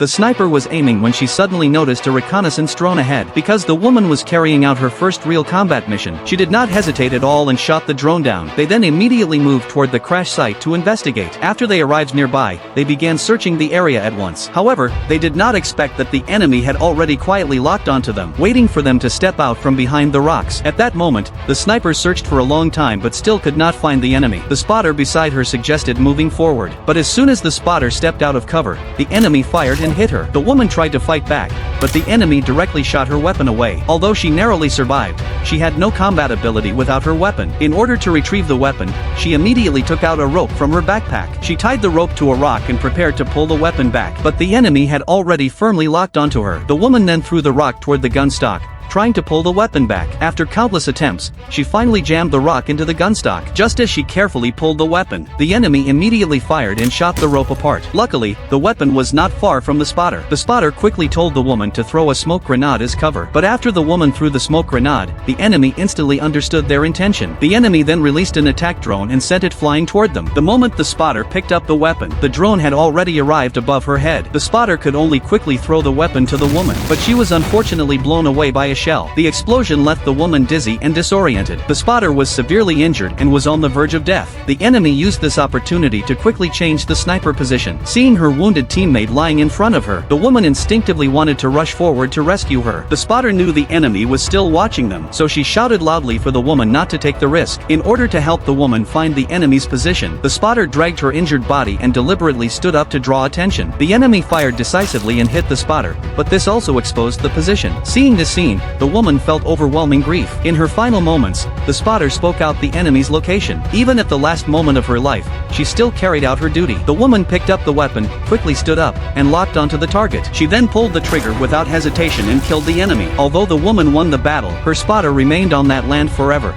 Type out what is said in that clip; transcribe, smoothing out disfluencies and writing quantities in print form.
The sniper was aiming when she suddenly noticed a reconnaissance drone ahead. Because the woman was carrying out her first real combat mission, she did not hesitate at all and shot the drone down. They then immediately moved toward the crash site to investigate. After they arrived nearby, they began searching the area at once. However, they did not expect that the enemy had already quietly locked onto them, waiting for them to step out from behind the rocks. At that moment, the sniper searched for a long time but still could not find the enemy. The spotter beside her suggested moving forward. But as soon as the spotter stepped out of cover, the enemy fired and hit her. The woman tried to fight back, but the enemy directly shot her weapon away. Although she narrowly survived, she had no combat ability without her weapon. In order to retrieve the weapon, she immediately took out a rope from her backpack. She tied the rope to a rock and prepared to pull the weapon back, but the enemy had already firmly locked onto her. The woman then threw the rock toward the gun stock, trying to pull the weapon back. After countless attempts, she finally jammed the rock into the gun stock. Just as she carefully pulled the weapon, the enemy immediately fired and shot the rope apart. Luckily, the weapon was not far from the spotter. The spotter quickly told the woman to throw a smoke grenade as cover. But after the woman threw the smoke grenade, the enemy instantly understood their intention. The enemy then released an attack drone and sent it flying toward them. The moment the spotter picked up the weapon, the drone had already arrived above her head. The spotter could only quickly throw the weapon to the woman, but she was unfortunately blown away by a shell. The explosion left the woman dizzy and disoriented. The spotter was severely injured and was on the verge of death. The enemy used this opportunity to quickly change the sniper position. Seeing her wounded teammate lying in front of her, the woman instinctively wanted to rush forward to rescue her. The spotter knew the enemy was still watching them, so she shouted loudly for the woman not to take the risk. In order to help the woman find the enemy's position, the spotter dragged her injured body and deliberately stood up to draw attention. The enemy fired decisively and hit the spotter, but this also exposed the position. Seeing this scene, the woman felt overwhelming grief. In her final moments, the spotter spoke out the enemy's location. Even at the last moment of her life, she still carried out her duty. The woman picked up the weapon, quickly stood up, and locked onto the target. She then pulled the trigger without hesitation and killed the enemy. Although the woman won the battle, her spotter remained on that land forever.